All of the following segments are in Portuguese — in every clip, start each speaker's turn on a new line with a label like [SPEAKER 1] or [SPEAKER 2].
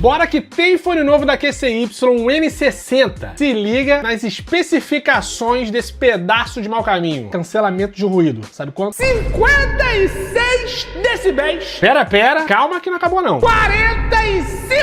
[SPEAKER 1] Bora que tem fone novo da QCY, um N60. Se liga nas especificações desse pedaço de mau caminho. Cancelamento de ruído. Sabe quanto? 56 decibéis. Pera, calma que não acabou não. 45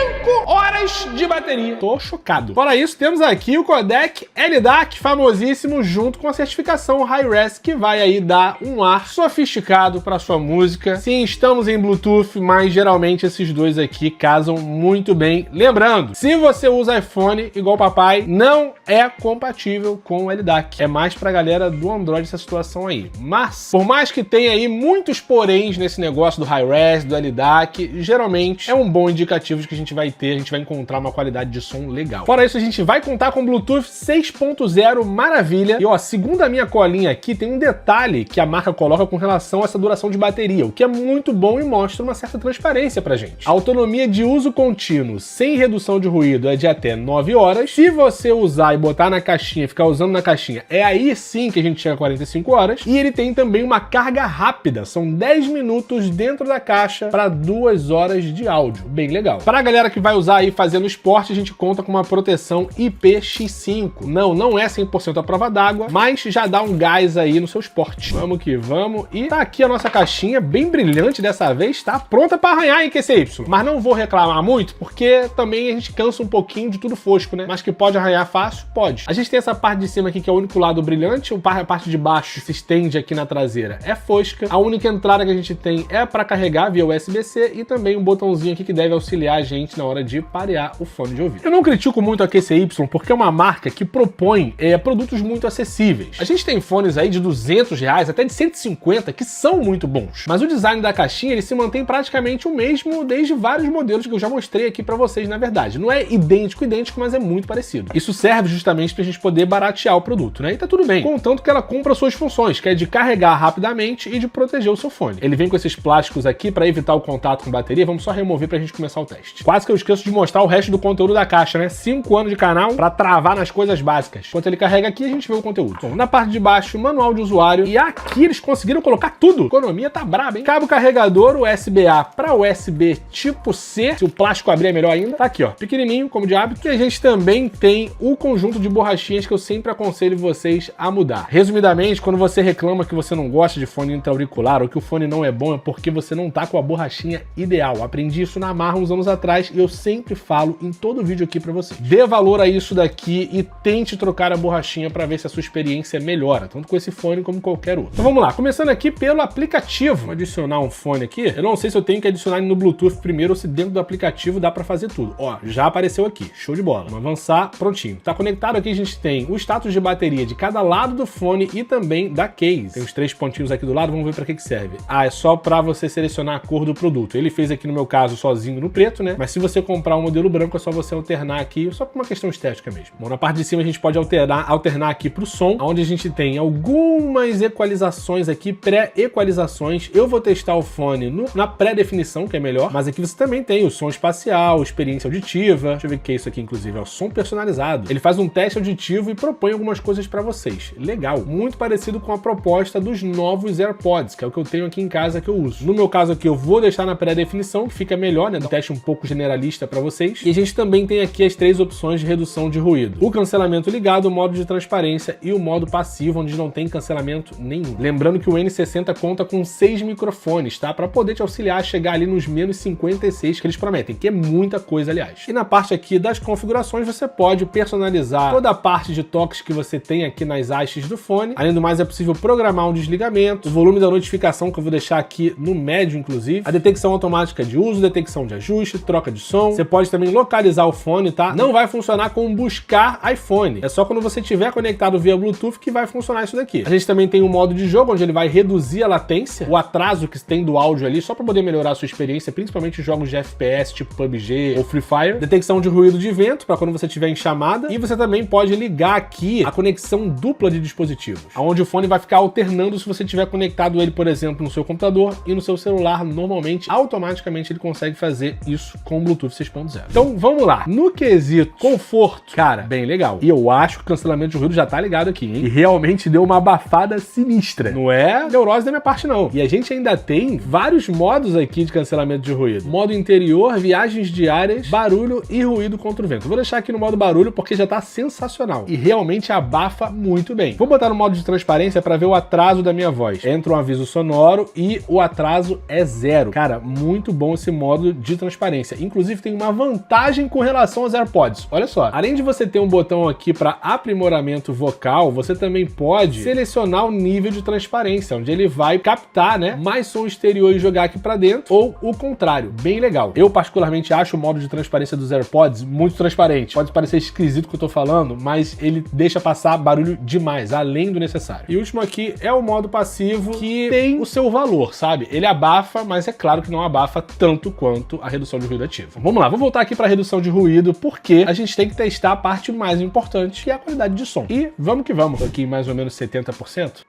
[SPEAKER 1] horas de bateria. Tô chocado. Fora isso, temos aqui o codec LDAC, famosíssimo, junto com a certificação Hi-Res, que vai aí dar um ar sofisticado para sua música. Sim, estamos em Bluetooth, mas geralmente esses dois aqui casam muito bem. Lembrando, se você usa iPhone igual papai, não é compatível com o LDAC. É mais pra galera do Android essa situação aí. Mas, por mais que tenha aí muitos poréns nesse negócio do Hi-Res, do LDAC, geralmente é um bom indicativo de que a gente vai encontrar uma qualidade de som legal. Fora isso, a gente vai contar com Bluetooth 6.0 maravilha. E ó, segundo a minha colinha aqui, tem um detalhe que a marca coloca com relação a essa duração de bateria, o que é muito bom e mostra uma certa transparência pra gente. A autonomia de uso contínuo sem redução de ruído é de até 9 horas. Se você usar e botar na caixinha, ficar usando na caixinha, é aí sim que a gente chega a 45 horas. E ele tem também uma carga rápida, são 10 minutos dentro da caixa para 2 horas de áudio. Bem legal. Para a galera que vai usar aí fazendo esporte, a gente conta com uma proteção IPX5. Não é 100% à prova d'água, mas já dá um gás aí no seu esporte. Vamos que vamos. E tá aqui a nossa caixinha, bem brilhante dessa vez, tá pronta para arranhar em QCY. Mas não vou reclamar muito, porque também a gente cansa um pouquinho de tudo fosco, né? Mas que pode arranhar fácil, pode. A gente tem essa parte de cima aqui que é o único lado brilhante, a parte de baixo que se estende aqui na traseira é fosca. A única entrada que a gente tem é para carregar via USB-C e também um botãozinho aqui que deve auxiliar a gente na hora de parear o fone de ouvido. Eu não critico muito a QCY porque é uma marca que propõe produtos muito acessíveis. A gente tem fones aí de R$200, até de 150, que são muito bons. Mas o design da caixinha, ele se mantém praticamente o mesmo desde vários modelos que eu já mostrei aqui para vocês, na verdade. Não é idêntico, mas é muito parecido. Isso serve justamente pra gente poder baratear o produto, né? E tá tudo bem. Contanto que ela cumpra suas funções, que é de carregar rapidamente e de proteger o seu fone. Ele vem com esses plásticos aqui para evitar o contato com bateria. Vamos só remover pra gente começar o teste. Quase que eu esqueço de mostrar o resto do conteúdo da caixa, né? 5 anos de canal pra travar nas coisas básicas. Enquanto ele carrega aqui, a gente vê o conteúdo. Bom, na parte de baixo, manual de usuário. E aqui eles conseguiram colocar tudo. A economia tá braba, hein? Cabo carregador USB-A para USB tipo C. Se o plástico abrir é melhor ainda. Tá aqui, ó. Pequenininho, como de hábito. E a gente também tem o conjunto de borrachinhas que eu sempre aconselho vocês a mudar. Resumidamente, quando você reclama que você não gosta de fone intra-auricular ou que o fone não é bom, é porque você não tá com a borrachinha ideal. Aprendi isso na Marra uns anos atrás e eu sempre falo em todo vídeo aqui pra vocês. Dê valor a isso daqui e tente trocar a borrachinha pra ver se a sua experiência melhora, tanto com esse fone como qualquer outro. Então vamos lá, começando aqui pelo aplicativo. Vou adicionar um fone aqui. Eu não sei se eu tenho que adicionar ele no Bluetooth primeiro ou se dentro do aplicativo dá pra fazer tudo. Ó, já apareceu aqui. Show de bola. Vamos avançar, prontinho. Tá conectado aqui, a gente tem o status de bateria de cada lado do fone e também da case. Tem os 3 pontinhos aqui do lado, vamos ver pra que serve. Ah, é só pra você selecionar a cor do produto. Ele fez aqui no meu caso sozinho no preto, né? Mas se você comprar um modelo branco, é só você alternar aqui, só por uma questão estética mesmo. Bom, na parte de cima a gente pode alternar aqui pro som, onde a gente tem algumas equalizações aqui, pré-equalizações. Eu vou testar o fone na pré-definição, que é melhor, mas aqui você também tem o som espacial, experiência auditiva. Deixa eu ver o que é isso aqui, inclusive, é o som personalizado. Ele faz um teste auditivo e propõe algumas coisas para vocês. Legal, muito parecido com a proposta dos novos AirPods, que é o que eu tenho aqui em casa que eu uso. No meu caso aqui, eu vou deixar na pré-definição, que fica melhor, né? Um teste um pouco generalista para vocês. E a gente também tem aqui as 3 opções de redução de ruído. O cancelamento ligado, o modo de transparência e o modo passivo, onde não tem cancelamento nenhum. Lembrando que o N60 conta com 6 microfones, tá? Para poder te auxiliar a chegar ali nos menos 56 que eles prometem, que é muita coisa, aliás. E na parte aqui das configurações, você pode personalizar toda a parte de toques que você tem aqui nas hastes do fone. Além do mais, é possível programar um desligamento, o volume da notificação, que eu vou deixar aqui no médio, inclusive, a detecção automática de uso, detecção de ajuste, troca de som. Você pode também localizar o fone, tá? Não vai funcionar com buscar iPhone. É só quando você estiver conectado via Bluetooth que vai funcionar isso daqui. A gente também tem um modo de jogo, onde ele vai reduzir a latência, o atraso que tem do áudio ali, só para poder melhorar a sua experiência, principalmente em jogos de FPS, tipo PUBG ou Free Fire. Detecção de ruído de vento, para quando você estiver em chamada. E você também pode ligar aqui a conexão dupla de dispositivos, onde o fone vai ficar alternando se você tiver conectado ele, por exemplo, no seu computador e no seu celular. Normalmente, automaticamente, ele consegue fazer isso com o Bluetooth 6.0. 0. Então vamos lá. No quesito conforto, cara, bem legal. E eu acho que o cancelamento de ruído já tá ligado aqui, hein? E realmente deu uma abafada sinistra. Não é neurose da minha parte, não. E a gente ainda tem vários modos aqui de cancelamento de ruído. Modo interior, viagens diárias, barulho e ruído contra o vento. Vou deixar aqui no modo barulho porque já tá sensacional. E realmente abafa muito bem. Vou botar no modo de transparência para ver o atraso da minha voz. Entra um aviso sonoro e o atraso é 0. Cara, muito bom esse modo de transparência. Inclusive tem uma vantagem com relação aos AirPods. Olha só, além de você ter um botão aqui para aprimoramento vocal, você também pode selecionar o nível de transparência, onde ele vai captar, né, mais som exterior e jogar aqui para dentro, ou o contrário. Bem legal. Eu particularmente acho o modo de transparência dos AirPods muito transparente. Pode parecer esquisito o que eu tô falando, mas ele deixa passar barulho demais, além do necessário. E o último aqui é o modo passivo, que tem o seu valor, sabe? Ele abafa, mas é claro que não abafa tanto quanto a redução de ruído ativo. Vamos lá, vou voltar aqui para a redução de ruído, porque a gente tem que testar a parte mais importante, que é a qualidade de som. E vamos que vamos. Tô aqui em mais ou menos 70%.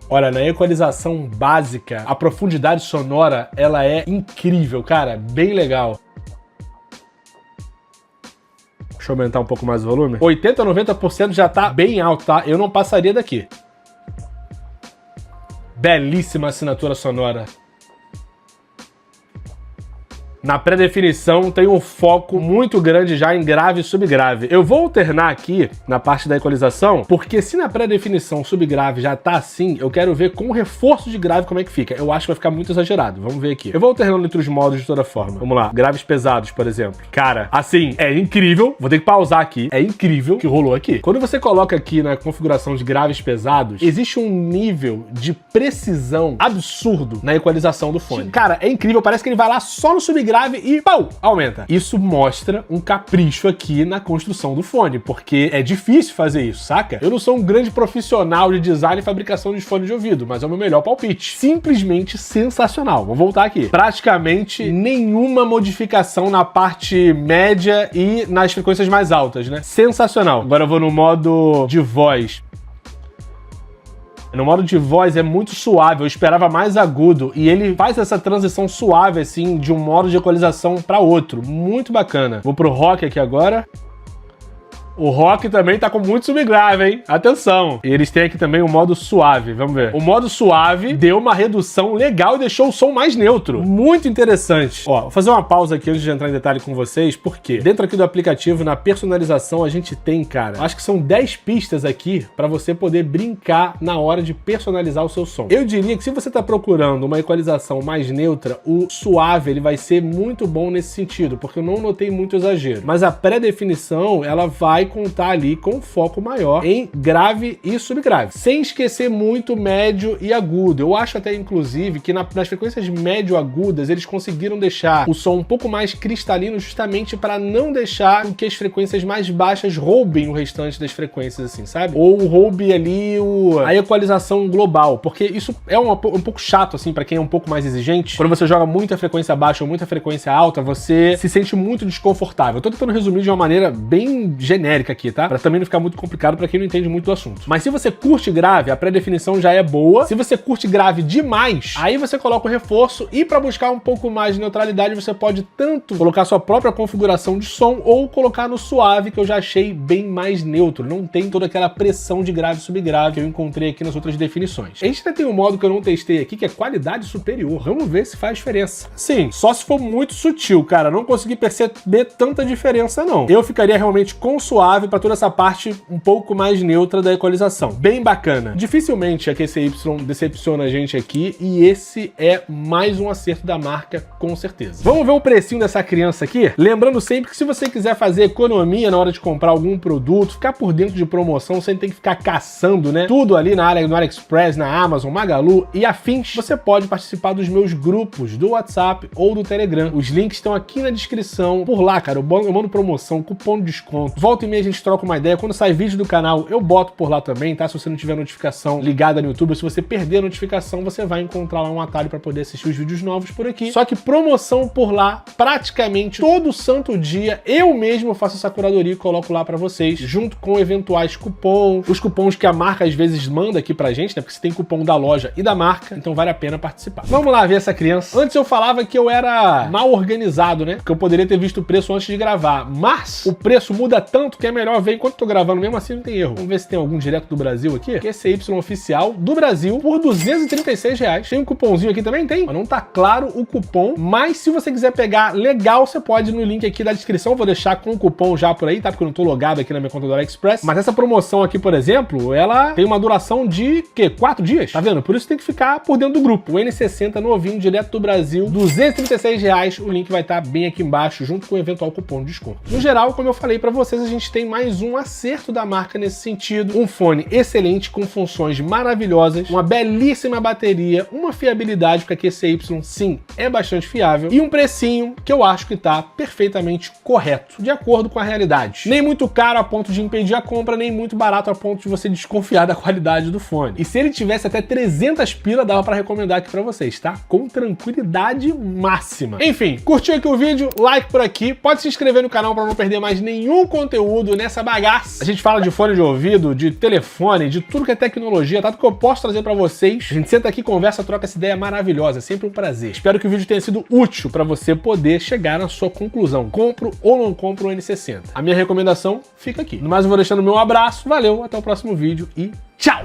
[SPEAKER 1] Olha, na equalização básica, a profundidade sonora, ela é incrível, cara, bem legal. Deixa eu aumentar um pouco mais o volume. 80% a 90% já tá bem alto, tá? Eu não passaria daqui. Belíssima assinatura sonora. Na pré-definição tem um foco muito grande já em grave e subgrave. Eu vou alternar aqui na parte da equalização, porque se na pré-definição subgrave já tá assim, eu quero ver com o reforço de grave como é que fica. Eu acho que vai ficar muito exagerado. Vamos ver aqui. Eu vou alternando entre os modos de toda forma. Vamos lá. Graves pesados, por exemplo. Cara, assim, é incrível. Vou ter que pausar aqui. É incrível o que rolou aqui. Quando você coloca aqui na configuração de graves pesados, existe um nível de precisão absurdo na equalização do fone. Cara, é incrível. Parece que ele vai lá só no subgrave e pau, aumenta. Isso mostra um capricho aqui na construção do fone, porque é difícil fazer isso, saca? Eu não sou um grande profissional de design e fabricação de fones de ouvido, mas é o meu melhor palpite. Simplesmente sensacional. Vou voltar aqui. Praticamente nenhuma modificação na parte média e nas frequências mais altas, né? Sensacional. Agora eu vou no modo de voz. No modo de voz é muito suave, eu esperava mais agudo, e ele faz essa transição suave, assim, de um modo de equalização para outro. Muito bacana. Vou pro rock aqui agora. O rock também tá com muito subgrave, hein? Atenção! E eles têm aqui também o modo suave, vamos ver. O modo suave deu uma redução legal e deixou o som mais neutro. Muito interessante. Ó, vou fazer uma pausa aqui antes de entrar em detalhe com vocês, porque dentro aqui do aplicativo, na personalização, a gente tem, cara, acho que são 10 pistas aqui para você poder brincar na hora de personalizar o seu som. Eu diria que se você tá procurando uma equalização mais neutra, o suave, ele vai ser muito bom nesse sentido, porque eu não notei muito exagero. Mas a pré-definição, ela vai contar ali com foco maior em grave e subgrave, sem esquecer muito médio e agudo. Eu acho até, inclusive, que nas frequências médio-agudas eles conseguiram deixar o som um pouco mais cristalino, justamente para não deixar que as frequências mais baixas roubem o restante das frequências, assim, sabe? Ou roube ali a equalização global, porque isso é um pouco chato, assim, para quem é um pouco mais exigente. Quando você joga muita frequência baixa ou muita frequência alta, você se sente muito desconfortável. Eu tô tentando resumir de uma maneira bem genérica aqui, tá? Pra também não ficar muito complicado pra quem não entende muito do assunto. Mas se você curte grave, a pré-definição já é boa. Se você curte grave demais, aí você coloca o reforço, e pra buscar um pouco mais de neutralidade, você pode tanto colocar sua própria configuração de som ou colocar no suave, que eu já achei bem mais neutro. Não tem toda aquela pressão de grave e subgrave que eu encontrei aqui nas outras definições. A gente ainda tem um modo que eu não testei aqui, que é qualidade superior. Vamos ver se faz diferença. Sim, só se for muito sutil, cara. Não consegui perceber tanta diferença, não. Eu ficaria realmente com suave para toda essa parte um pouco mais neutra da equalização. Bem bacana. Dificilmente a QCY decepciona a gente aqui, e esse é mais um acerto da marca, com certeza. Vamos ver o precinho dessa criança aqui? Lembrando sempre que se você quiser fazer economia na hora de comprar algum produto, ficar por dentro de promoção, sem ter que ficar caçando, né? Tudo ali na área, no AliExpress, na Amazon, Magalu e afins, você pode participar dos meus grupos do WhatsApp ou do Telegram. Os links estão aqui na descrição. Por lá, cara, eu mando promoção, cupom de desconto. Volta e meia a gente troca uma ideia. Quando sai vídeo do canal, eu boto por lá também, tá? Se você não tiver notificação ligada no YouTube, ou se você perder a notificação, você vai encontrar lá um atalho para poder assistir os vídeos novos por aqui. Só que promoção por lá, praticamente todo santo dia, eu mesmo faço essa curadoria e coloco lá para vocês, junto com eventuais cupons, os cupons que a marca às vezes manda aqui pra gente, né? Porque você tem cupom da loja e da marca, então vale a pena participar. Vamos lá ver essa criança. Antes eu falava que eu era mal organizado, né? Que eu poderia ter visto o preço antes de gravar, mas o preço muda tanto que é melhor ver enquanto tô gravando, mesmo assim não tem erro. Vamos ver se tem algum direto do Brasil aqui. QCY oficial do Brasil por R$236. Tem um cupomzinho aqui também? Tem. Mas não tá claro o cupom, mas se você quiser pegar legal, você pode ir no link aqui da descrição. Vou deixar com o cupom já por aí, tá? Porque eu não tô logado aqui na minha conta do AliExpress. Mas essa promoção aqui, por exemplo, ela tem uma duração de, 4 dias? Tá vendo? Por isso tem que ficar por dentro do grupo. O N60 novinho, direto do Brasil, R$236. O link vai estar bem aqui embaixo, junto com o eventual cupom de desconto. No geral, como eu falei pra vocês, a gente tem mais um acerto da marca nesse sentido. Um fone excelente, com funções maravilhosas, uma belíssima bateria, uma fiabilidade, porque a QCY, sim, é bastante fiável, e um precinho que eu acho que tá perfeitamente correto, de acordo com a realidade. Nem muito caro a ponto de impedir a compra, nem muito barato a ponto de você desconfiar da qualidade do fone. E se ele tivesse até 300 pila, dava pra recomendar aqui pra vocês, tá? Com tranquilidade máxima. Enfim, curtiu aqui o vídeo? Like por aqui. Pode se inscrever no canal pra não perder mais nenhum conteúdo nessa bagaça. A gente fala de fone de ouvido, de telefone, de tudo que é tecnologia, tá? Tudo que eu posso trazer pra vocês. A gente senta aqui, conversa, troca essa ideia maravilhosa. É sempre um prazer. Espero que o vídeo tenha sido útil pra você poder chegar na sua conclusão. Compro ou não compro o N60? A minha recomendação fica aqui. No mais, eu vou deixando o meu abraço. Valeu, até o próximo vídeo e tchau!